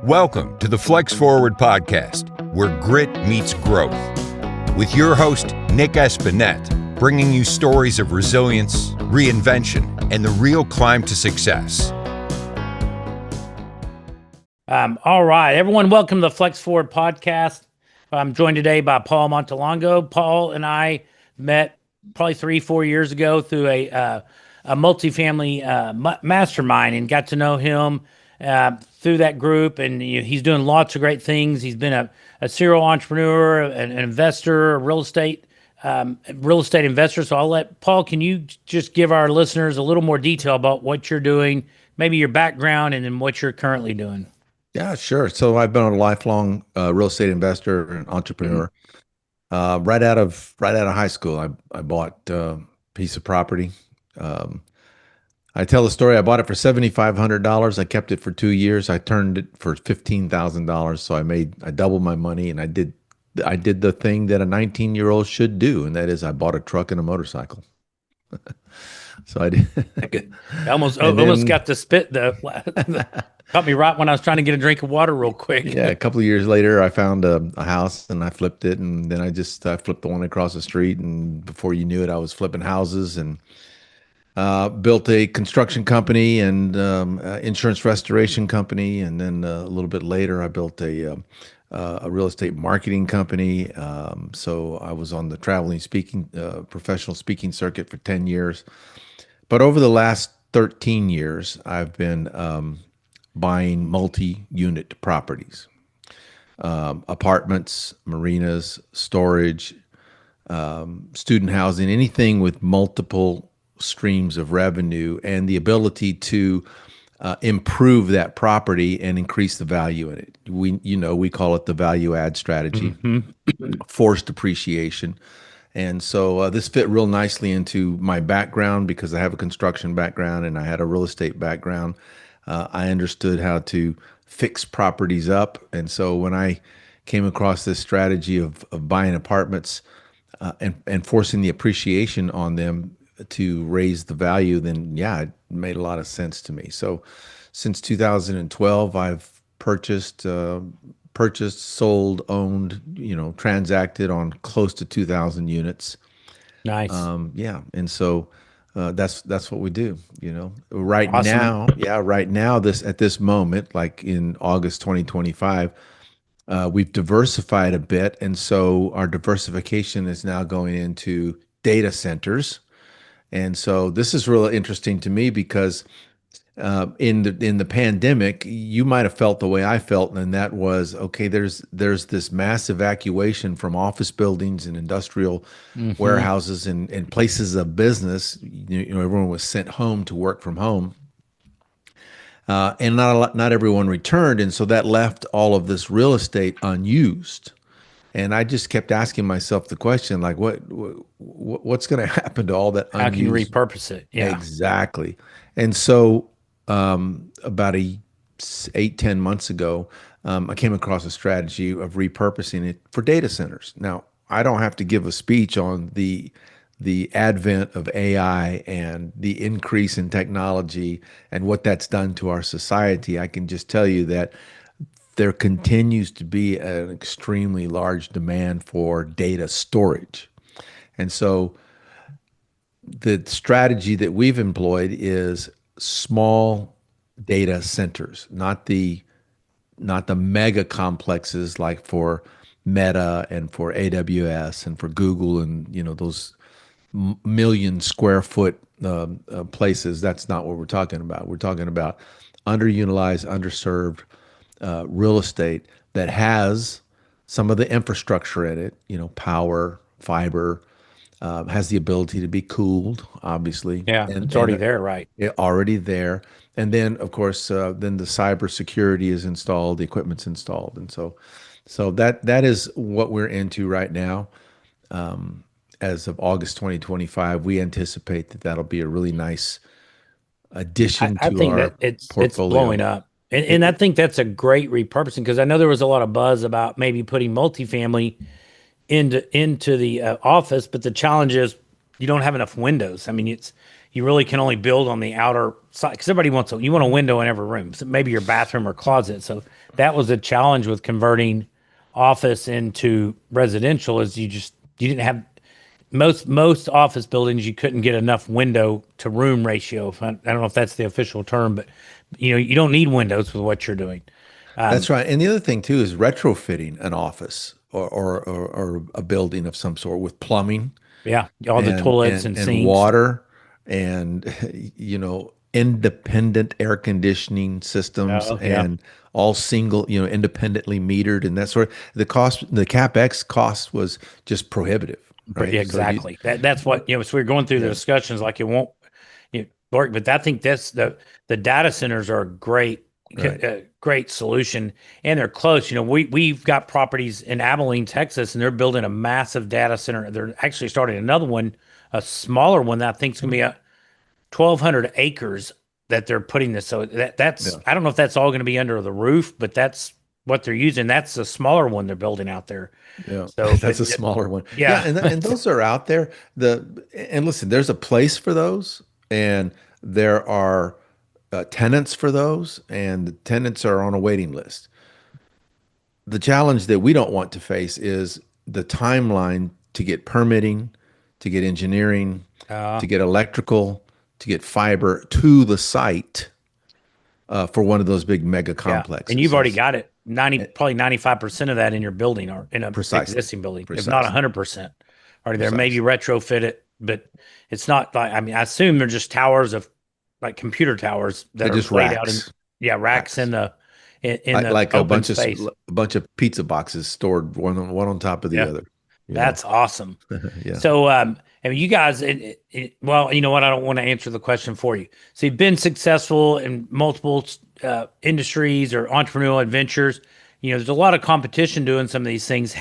Welcome to the Flex Forward Podcast, where grit meets growth. With your host, Nick Espanet, bringing you stories of resilience, reinvention, and the real climb to success. All right, everyone, welcome to the Flex Forward Podcast. I'm joined today by Paul Montelongo. Paul and I met probably 3-4 years ago through a multifamily mastermind and got to know him through that group. And he's doing lots of great things. He's been a serial entrepreneur, an investor, a real estate investor. So I'll let Paul, can you just give our listeners a little more detail about what you're doing, maybe your background, and then what you're currently doing? Yeah, sure. So I've been a lifelong real estate investor and entrepreneur. Right out of high school, I bought a piece of property. I tell the story. I bought it for $7,500. I kept it for 2 years. I turned it for $15,000. So I doubled my money, and I did the thing that a 19-year-old should do, and that is I bought a truck and a motorcycle. So I did. I almost got to spit caught me right when I was trying to get a drink of water real quick. Yeah, a couple of years later, I found a house and I flipped it, and then I flipped the one across the street, and before you knew it, I was flipping houses and built a construction company and insurance restoration company, and then a little bit later, I built a real estate marketing company. So I was on the traveling professional speaking circuit for 10 years. But over the last 13 years, I've been buying multi-unit properties, apartments, marinas, storage, student housing, anything with multiple streams of revenue and the ability to improve that property and increase the value in it. We call it the value add strategy, forced appreciation. And so this fit real nicely into my background because I have a construction background and I had a real estate background. I understood how to fix properties up. And so when I came across this strategy of buying apartments and forcing the appreciation on them to raise the value, then yeah, it made a lot of sense to me. So since 2012, I've purchased, sold, owned, transacted on close to 2,000 units. Nice. Yeah. And so that's what we do, right Awesome. now. Yeah. Right now, at this moment, like in August 2025, we've diversified a bit. And so our diversification is now going into data centers. And so this is really interesting to me because in the pandemic, you might have felt the way I felt, and that was, okay, there's this mass evacuation from office buildings and industrial warehouses and places of business. Everyone was sent home to work from home, and not everyone returned, and so that left all of this real estate unused. And I just kept asking myself the question, like, what's going to happen to all that unused? How can you repurpose it? Yeah, exactly. And so about 8-10 months ago, I came across a strategy of repurposing it for data centers. Now, I don't have to give a speech on the advent of AI and the increase in technology and what that's done to our society. I can just tell you that there continues to be an extremely large demand for data storage. And so the strategy that we've employed is small data centers, not the mega complexes like for Meta and for AWS and for Google and those million square foot places. That's not what we're talking about. We're talking about underutilized, underserved real estate that has some of the infrastructure in it, power, fiber, has the ability to be cooled, obviously. Yeah, it's already there, right? Already there. And then, of course, then the cybersecurity is installed, the equipment's installed. And so that is what we're into right now. As of August 2025, we anticipate that that'll be a really nice addition I to think our that it's portfolio. blowing up. And I think that's a great repurposing because I know there was a lot of buzz about maybe putting multifamily into the office, but the challenge is you don't have enough windows. I mean, you really can only build on the outer side because everybody you want a window in every room, so maybe your bathroom or closet. So that was a challenge with converting office into residential is you didn't have most office buildings you couldn't get enough window to room ratio. I don't know if that's the official term, but you don't need windows with what you're doing. That's right. And the other thing too is retrofitting an office or a building of some sort with plumbing Yeah, all the and toilets and, and and sinks. water and independent air conditioning systems Oh yeah, and all single, independently metered and that sort of the CapEx cost was just prohibitive, right? Yeah, So you exactly. That's what So we're going through the yeah, discussions like it won't work, but I think that's the data centers are a right. great solution, and they're close. We've got properties in Abilene, Texas, and they're building a massive data center. They're actually starting another one, a smaller one that I think is going to be a 1,200 acres that they're putting this. So that's Yeah. I don't know if that's all going to be under the roof, but that's what they're using. That's the smaller one they're building out there. Yeah, So, but that's a smaller one. Yeah, yeah, and those are out there. And listen, there's a place for those, and there are tenants for those, and the tenants are on a waiting list. The challenge that we don't want to face is the timeline to get permitting, to get engineering, uh, to get electrical, to get fiber to the site for one of those big mega yeah, and you've complexes. already got it 95% of that in your building or in a Precisely, existing building, if not precisely, 100%. Already there, maybe precisely. retrofit it, but it's not like I mean, I assume they're just towers of like computer towers that They're are just laid out in racks, racks racks. in the Like open space. a bunch of pizza boxes stored one on top of the Yeah, other. You know, that's awesome. yeah. So, I mean, you guys, well, you know what? I don't want to answer the question for you. So, you've been successful in multiple industries or entrepreneurial adventures. There's a lot of competition doing some of these things.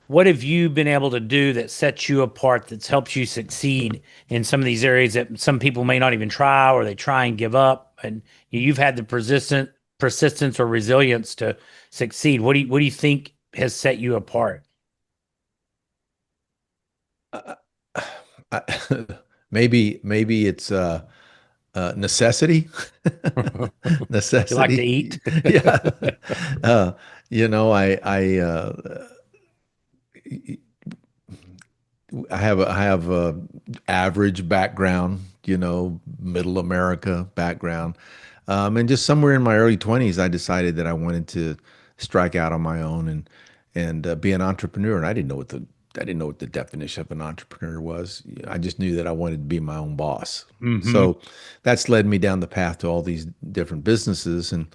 What have you been able to do that sets you apart, that's helps you succeed in some of these areas that some people may not even try or they try and give up? And you've had the persistence or resilience to succeed. What do you think has set you apart? Uh, I, maybe it's necessity, You like to necessity. eat? Yeah. Uh, I I have a average background, middle America background, and just somewhere in my early 20s, I decided that I wanted to strike out on my own and be an entrepreneur. And I didn't know what the definition of an entrepreneur was. I just knew that I wanted to be my own boss. Hmm. So that's led me down the path to all these different businesses and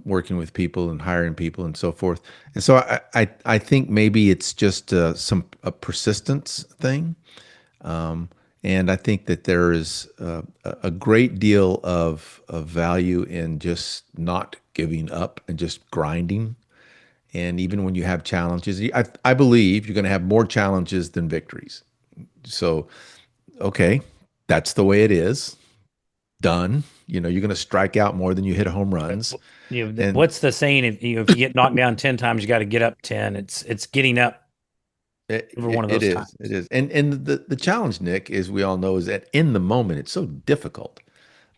working with people and hiring people and so forth. And so I think maybe it's just a persistence thing. Um, and I think that there is a great deal of value in just not giving up and just grinding. And even when you have challenges, I believe you're going to have more challenges than victories. So, okay, that's the way it is. Done. You're going to strike out more than you hit home runs. And What's the saying? If you get knocked down 10 times, you got to get up 10. It's getting up every one of it those is. It times. is. And the challenge, Nick, as we all know, is that in the moment, it's so difficult.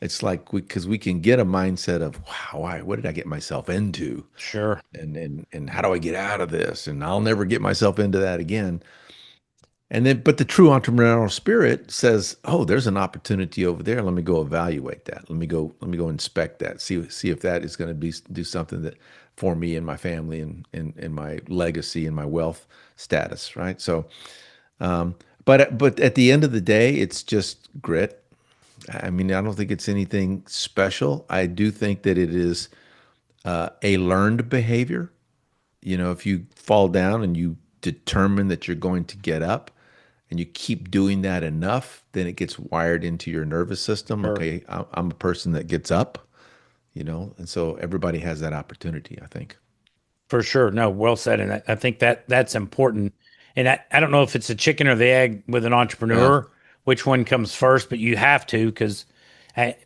It's like because we can get a mindset of, wow, what did I get myself into? Sure. And how do I get out of this? And I'll never get myself into that again. And then, but the true entrepreneurial spirit says, "Oh, there's an opportunity over there. Let me go evaluate that. Let me go inspect that. See if that is going to do something that for me and my family and my legacy and my wealth status, right? So, but at the end of the day, it's just grit. I mean, I don't think it's anything special. I do think that it is a learned behavior. If you fall down and you determine that you're going to get up and you keep doing that enough, then it gets wired into your nervous system. Sure. Okay, I'm a person that gets up, and so everybody has that opportunity, I think. For sure. No, well said. And I think that's important. And I don't know if it's the chicken or the egg with an Yeah. entrepreneur, which one comes first, but you have to because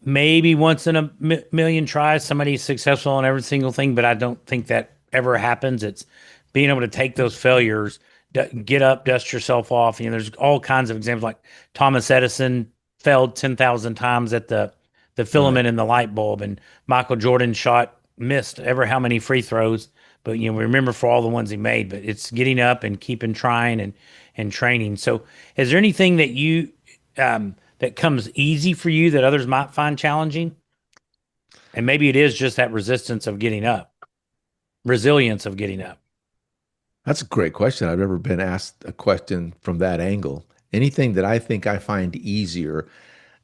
maybe once in a million tries, somebody's successful on every single thing, but I don't think that ever happens. It's being able to take those failures, get up, dust yourself off. There's all kinds of examples like Thomas Edison failed 10,000 times at the filament in the light bulb, and Michael Jordan missed ever how many free throws, but we remember for all the ones he made. But it's getting up and keeping trying and training. So, is there anything that that comes easy for you that others might find challenging? And maybe it is just that resilience of getting up. That's a great question. I've never been asked a question from that angle. Anything that I think I find easier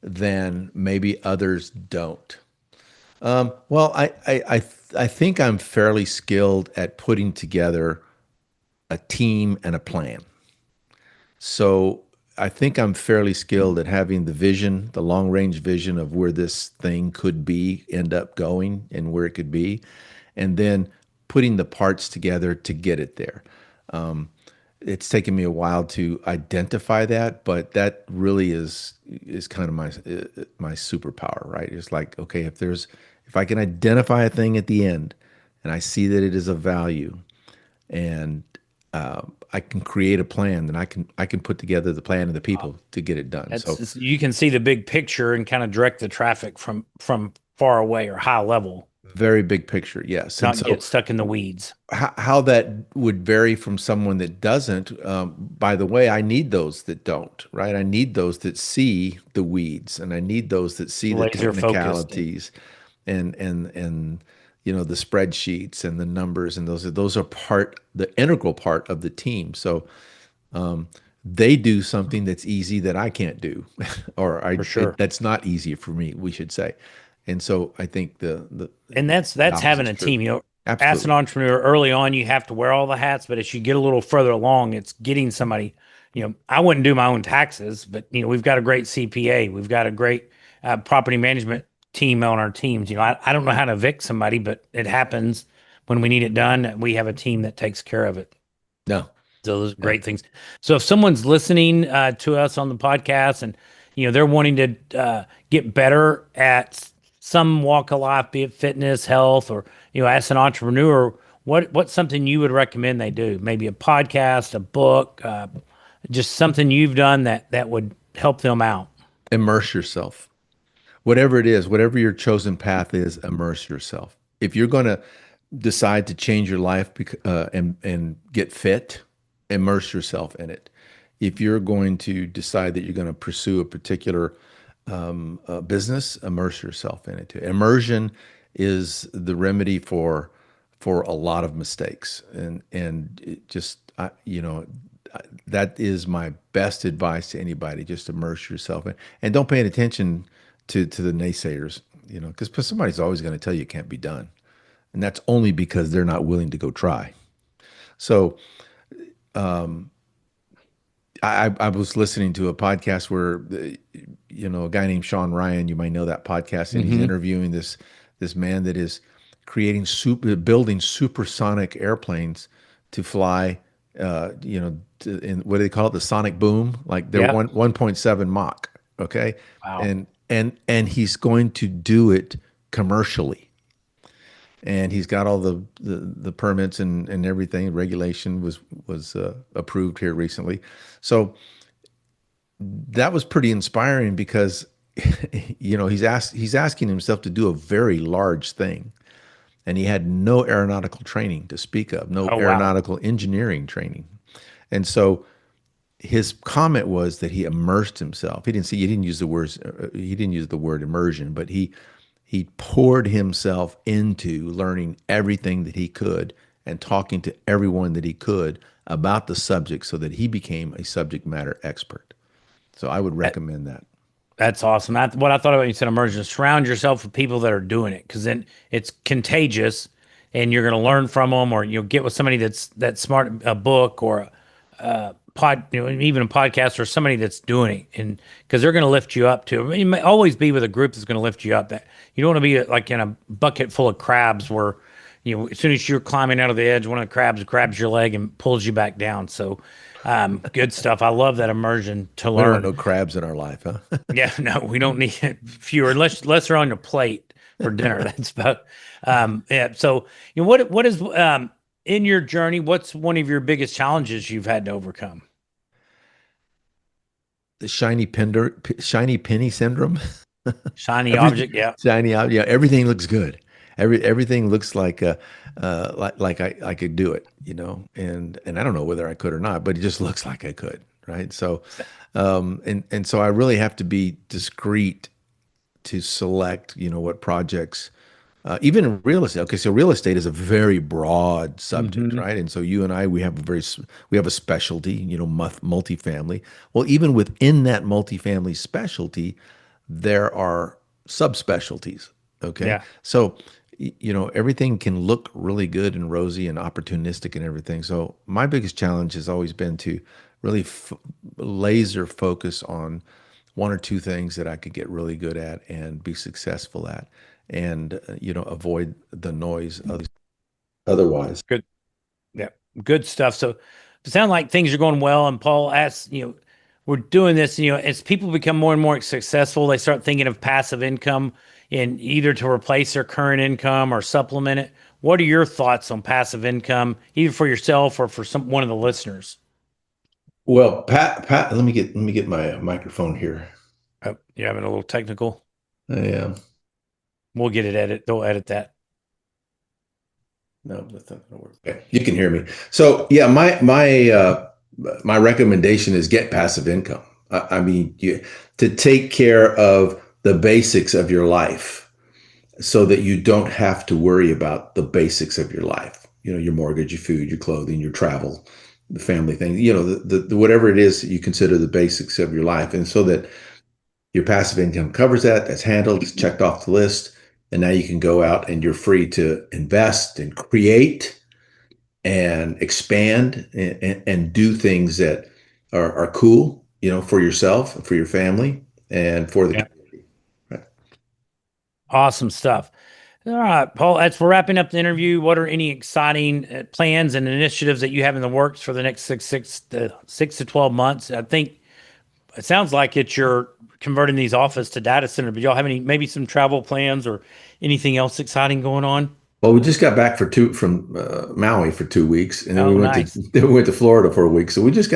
than maybe others don't. Well, I think I'm fairly skilled at putting together a team and a plan. So I think I'm fairly skilled at having the vision, the long range vision of where this thing could end up going and where it could be, and then putting the parts together to get it there. It's taken me a while to identify that, but that really is kind of my superpower, right? It's like, okay, if I can identify a thing at the end and I see that it is of value, and I can create a plan, then I can put together the plan and the people to get it done. You can see the big picture and kind of direct the traffic from far away or high level. Very big picture, yes. Not get stuck in the weeds. How that would vary from someone that doesn't. By the way, I need those that don't, right? I need those that see the weeds, and I need those that see the technicalities, and the spreadsheets and the numbers, and those are the integral part of the team. So they do something that's easy that I can't do, or that's not easy for me, we should say. And so I think that's having a team. Absolutely. As an entrepreneur, early on, you have to wear all the hats, but as you get a little further along, it's getting somebody. I wouldn't do my own taxes, but we've got a great CPA, we've got a great property management team on our teams. I don't know how to evict somebody, but it happens when we need it done. We have a team that takes care of it. No. So those are great things. So if someone's listening to us on the podcast and they're wanting to get better at some walk of life, be it fitness, health, or as an entrepreneur, what's something you would recommend they do? Maybe a podcast, a book, just something you've done that would help them out. Immerse yourself. Whatever it is, whatever your chosen path is, immerse yourself. If you're going to decide to change your life and get fit, immerse yourself in it. If you're going to decide that you're going to pursue a particular business, immerse yourself in it too. Immersion is the remedy for a lot of mistakes, and it just that is my best advice to anybody. Just immerse yourself in, and don't pay any attention to the naysayers, because somebody's always going to tell you it can't be done, and that's only because they're not willing to go try. So I was listening to a podcast where a guy named Sean Ryan, you might know that podcast, and he's interviewing this man that is building supersonic airplanes to fly, in what do they call it, the sonic boom, like they're 1.7 Mach, okay? Wow. And he's going to do it commercially. And he's got all the permits and everything. Regulation was approved here recently. So that was pretty inspiring because, he's asking himself to do a very large thing, and he had no aeronautical training to speak of, no aeronautical engineering training, and so his comment was that he immersed himself. He didn't use the word immersion, but he poured himself into learning everything that he could and talking to everyone that he could about the subject so that he became a subject matter expert. So I would recommend that. That's awesome. What I thought about when you said immersion, surround yourself with people that are doing it, because then it's contagious and you're going to learn from them, or you'll get with somebody that's smart, a book or even a podcast, or somebody that's doing it, and because they're going to lift you up too. I mean, you may always be with a group that's going to lift you up. That you don't want to be like in a bucket full of crabs where, as soon as you're climbing out of the edge, one of the crabs grabs your leg and pulls you back down. So, good stuff. I love that immersion to learn. We don't want no crabs in our life, huh? Yeah, no, we don't need fewer unless they're on your plate for dinner. That's about, yeah. So, what is, in your journey, what's one of your biggest challenges you've had to overcome? the shiny penny syndrome. Shiny Every object. Yeah. yeah, everything looks good. Everything looks like like I could do it, and I don't know whether I could or not, but it just looks like I could, right? So, and so I really have to be discreet to select, what projects, even in real estate. Okay, so real estate is a very broad subject, Hmm. right? And so you and I, we have a specialty, multifamily. Well, even within that multifamily specialty, there are subspecialties. Okay, Yeah. so everything can look really good and rosy and opportunistic and everything. So my biggest challenge has always been to really laser focus on one or two things that I could get really good at and be successful at, and avoid the noise otherwise. Good. Yeah. Good stuff. So it sounds like things are going well. And Paul asks, we're doing this, as people become more and more successful, they start thinking of passive income in either to replace their current income or supplement it. What are your thoughts on passive income, either for yourself or for one of the listeners? Well, Pat, let me get my microphone here. Oh, you're having a little technical. I am. We'll get it edit. They'll edit that. No, that's not gonna work. Okay, you can hear me. So yeah, my recommendation is get passive income. I mean, to take care of the basics of your life, so that you don't have to worry about the basics of your life. Your mortgage, your food, your clothing, your travel, the family thing. The whatever it is that you consider the basics of your life, and so that your passive income covers that. That's handled. It's checked off the list. And now you can go out and you're free to invest and create and expand and do things that are cool, for yourself, for your family, and for the Yeah. community. Right. Awesome stuff. All right, Paul, as we're wrapping up the interview, what are any exciting plans and initiatives that you have in the works for the next six to 12 months? I think it sounds like you're converting these office to data center, but y'all have maybe some travel plans or anything else exciting going on? Well, we just got back from Maui for 2 weeks, and then we Oh, went to nice. then we went to Florida for a week. So we just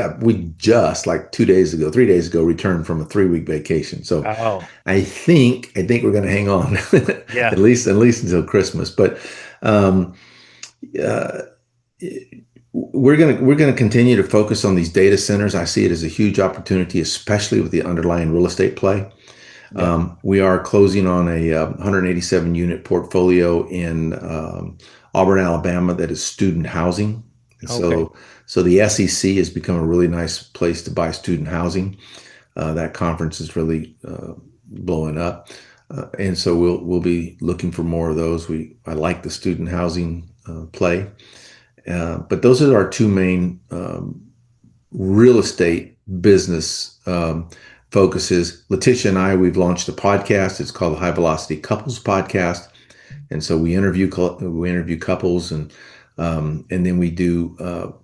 like 2 days ago, 3 days ago, returned from a 3 week vacation. So Oh, I think we're going to hang on yeah. at least until Christmas. But um, uh, we're gonna continue to focus on these data centers. I see it as a huge opportunity, especially with the underlying real estate play. Yeah. We are closing on a 187 unit portfolio in Auburn, Alabama, that is student housing. And Okay. so the SEC has become a really nice place to buy student housing. That conference is really blowing up, and so we'll be looking for more of those. I like the student housing play, but those are our two main real estate business focuses. Letitia and we've launched a podcast. It's called the High Velocity Couples Podcast, and so we interview couples, and then we do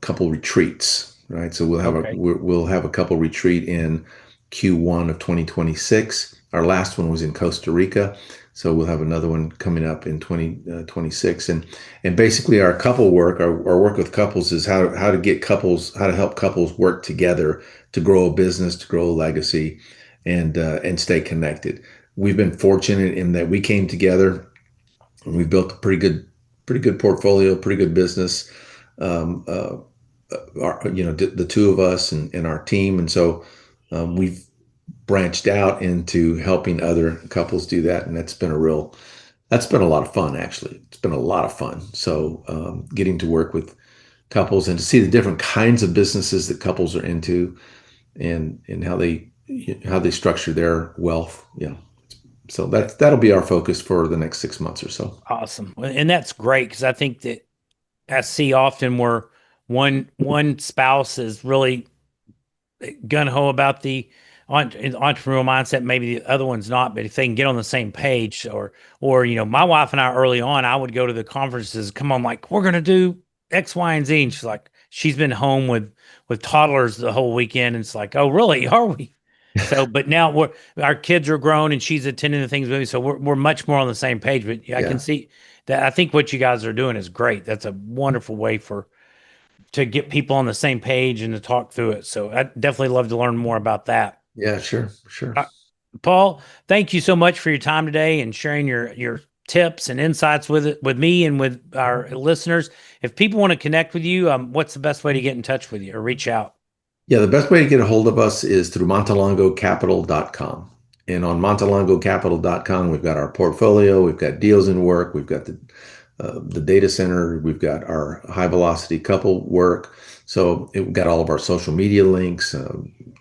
couple retreats. Right, so Okay. we'll have a couple retreat in Q1 of 2026. Our last one was in Costa Rica, so we'll have another one coming up in 2026. And basically, our couple work, our work with couples, is how to help couples work together to grow a business, to grow a legacy, and stay connected. We've been fortunate in that we came together and we built a pretty good portfolio, pretty good business. Um, uh, the two of us and our team, and so we've branched out into helping other couples do that, and that's been a lot of fun. Actually, it's been a lot of fun. So getting to work with couples and to see the different kinds of businesses that couples are into, and how they structure their wealth. Yeah. So that'll be our focus for the next 6 months or so. Awesome. And that's great because I think that I see often where one spouse is really gun ho about the entrepreneurial mindset. Maybe the other one's not, but if they can get on the same page, or my wife and I early on, I would go to the conferences. Come on, like we're gonna do X, Y, and Z, and she's like, she's been home with toddlers the whole weekend, and it's like, oh, really? Are we? So, but now our kids are grown, and she's attending the things with me, so we're much more on the same page. But I can Yeah. see that. I think what you guys are doing is great. That's a wonderful way to get people on the same page and to talk through it. So I definitely love to learn more about that. Yeah, sure. Paul, thank you so much for your time today and sharing your tips and insights with me and with our listeners. If people want to connect with you, what's the best way to get in touch with you or reach out? Yeah, the best way to get a hold of us is through montelongocapital.com. And on montelongocapital.com, we've got our portfolio, we've got deals in work, we've got the data center, we've got our high velocity couple work. So we've got all of our social media links,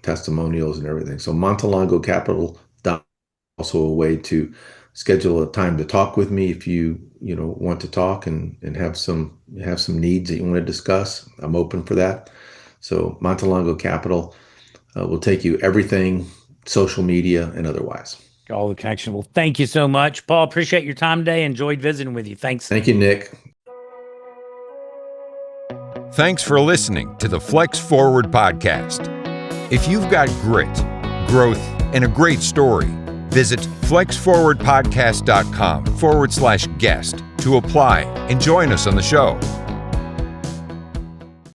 testimonials, and everything. So montelongocapital.com, also a way to schedule a time to talk with me if you want to talk and have some needs that you want to discuss. I'm open for that. So Montelongo Capital will take you everything, social media and otherwise. All the connection. Well, thank you so much, Paul. Appreciate your time today. Enjoyed visiting with you. Thanks. Thank you, Nick. Thanks for listening to the Flex Forward podcast. If you've got grit, growth, and a great story, visit flexforwardpodcast.com/guest to apply and join us on the show.